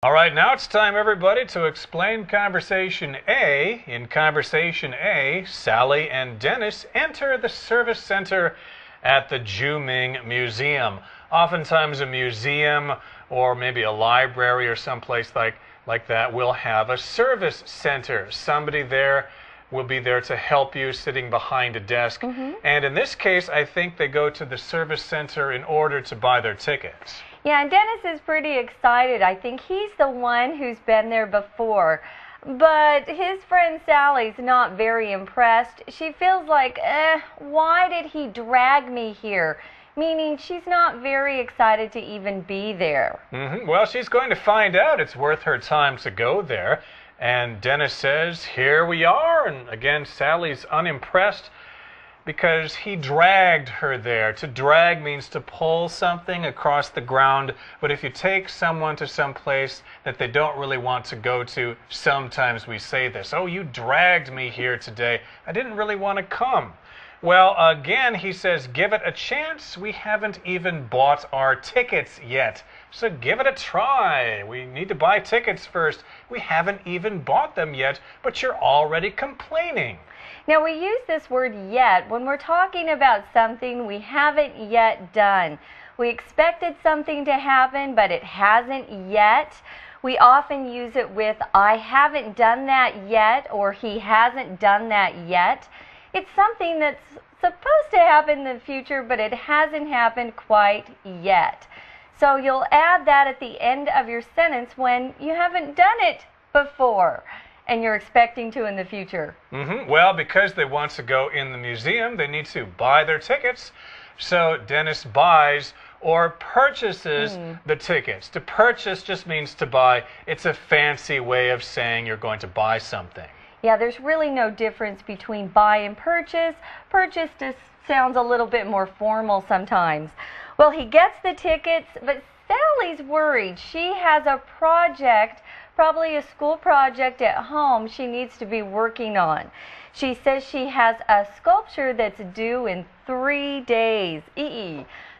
All right, now it's time, everybody, to explain Conversation A. In Conversation A, Sally and Dennis enter the service center at the朱銘Museum. Oftentimes a museum or maybe a library or someplace like that will have a service center. Somebody there will be there to help you sitting behind a desk. And in this case, I think they go to the service center in order to buy their tickets. Yeah, and Dennis is pretty excited. I think he's the one who's been there before. But his friend Sally's not very impressed. She feels like, why did he drag me here? Meaning she's not very excited to even be there. Well, she's going to find out it's worth her time to go there. And Dennis says, here we are. And again, Sally's unimpressed because he dragged her there. To drag means to pull something across the ground. But if you take someone to some place that they don't really want to go to, sometimes we say this. Oh, you dragged me here today. I didn't really want to come. Well, again, he says, give it a chance. We haven't even bought our tickets yet. So give it a try. We need to buy tickets first. We haven't even bought them yet, but you're already complaining. Now, we use this word yet when we're talking about something we haven't yet done. We expected something to happen, but it hasn't yet. We often use it with, I haven't done that yet, or he hasn't done that yet. It's something that's supposed to happen in the future, but it hasn't happened quite yet. So you'll add that at the end of your sentence when you haven't done it before and you're expecting to in the future. Well, because they want to go in the museum, they need to buy their tickets. So Dennis buys or purchases the tickets. To purchase just means to buy. It's a fancy way of saying you're going to buy something. Yeah, there's really no difference between buy and purchase. Purchase just sounds a little bit more formal sometimes. Well, he gets the tickets, but Sally's worried. She has a project, probably a school project at home she needs to be working on. She says she has a sculpture that's due in 3 days.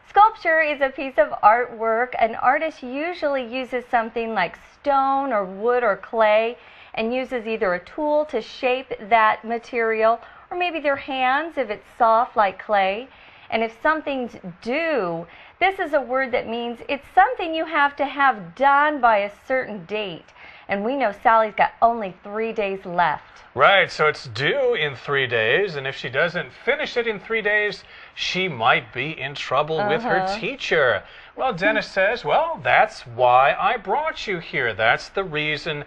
Sculpture is a piece of artwork. An artist usually uses something like stone or wood or clay and uses either a tool to shape that material or maybe their hands if it's soft like clay. And if something's due, this is a word that means it's something you have to have done by a certain date. And we know Sally's got only 3 days left. Right, so it's due in 3 days, and if she doesn't finish it in 3 days, she might be in trouble with her teacher. Well, Dennis says, well, that's why I brought you here. That's the reason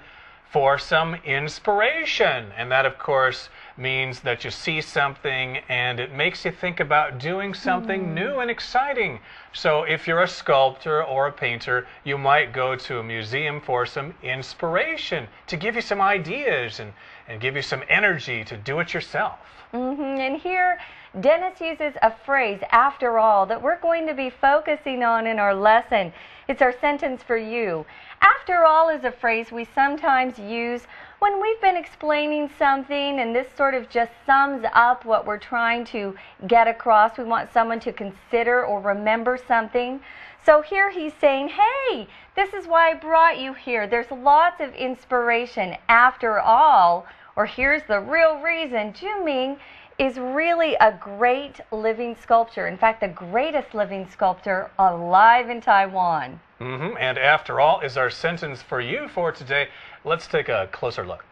for some inspiration. And that, of course, means that you see something and it makes you think about doing something new and exciting. So if you're a sculptor or a painter, you might go to a museum for some inspiration to give you some ideas and give you some energy to do it yourself. And here, Dennis uses a phrase, after all, that we're going to be focusing on in our lesson. It's our sentence for you. After all is a phrase we sometimes use when we've been explaining something and this sort of just sums up what we're trying to get across. We want someone to consider or remember something. So here he's saying, hey, this is why I brought you here. There's lots of inspiration. After all, or here's the real reason,朱銘is really a great living sculptor. In fact, the greatest living sculptor alive in Taiwan. And after all is our sentence for you for today. Let's take a closer look.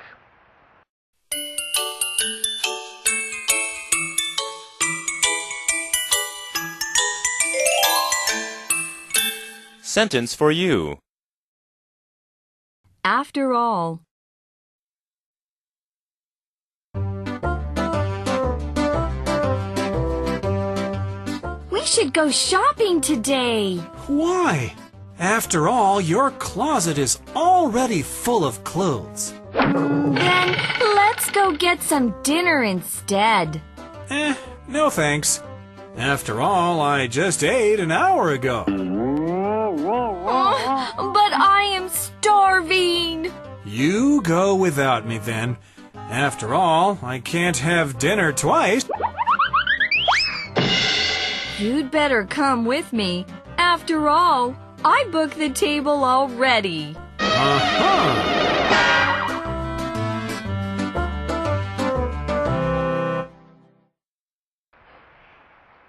Sentence for you. After all. We should go shopping today. Why? After all, your closet is already full of clothes. Then let's go get some dinner instead. No thanks. After all, I just ate an hour ago. But I am starving. You go without me then. After all, I can't have dinner twice. You'd better come with me. After all, I booked the table already. Uh-huh.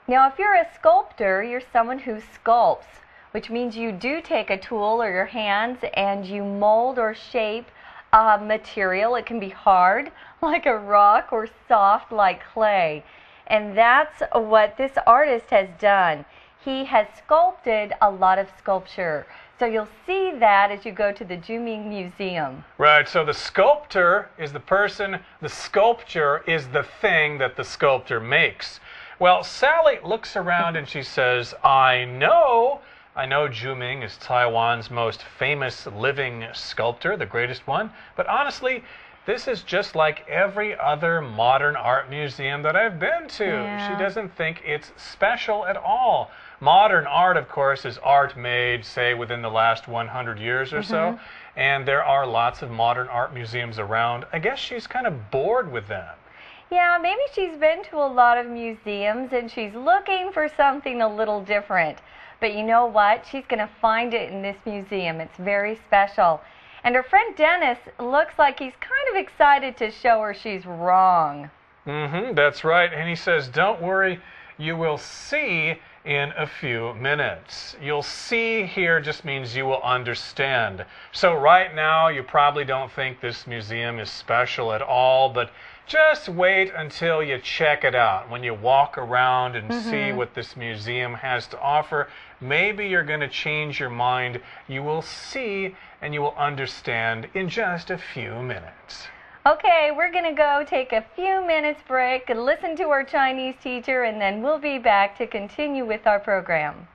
Now, if you're a sculptor, you're someone who sculpts, which means you do take a tool or your hands and you mold or shape a material. It can be hard, like a rock, or soft, like clay. And that's what this artist has done. He has sculpted a lot of sculpture. So you'll see that as you go to the朱銘Museum. Right, so the sculptor is the person, the sculpture is the thing that the sculptor makes. Well, Sally looks around and she says, I know朱銘is Taiwan's most famous living sculptor, the greatest one, but honestly, this is just like every other modern art museum that I've been to. Yeah. She doesn't think it's special at all. Modern art, of course, is art made, say, within the last 100 years or so, and there are lots of modern art museums around. I guess she's kind of bored with them. Yeah, maybe she's been to a lot of museums and she's looking for something a little different. But you know what? She's going to find it in this museum. It's very special. And her friend Dennis looks like he's kind of excited to show her she's wrong. That's right. And he says, don't worry, you will see in a few minutes. You'll see here just means you will understand. So right now, you probably don't think this museum is special at all, but just wait until you check it out. When you walk around and see what this museum has to offer, maybe you're going to change your mind. You will see and you will understand in just a few minutes. Okay, we're going to go take a few minutes break and listen to our Chinese teacher, and then we'll be back to continue with our program.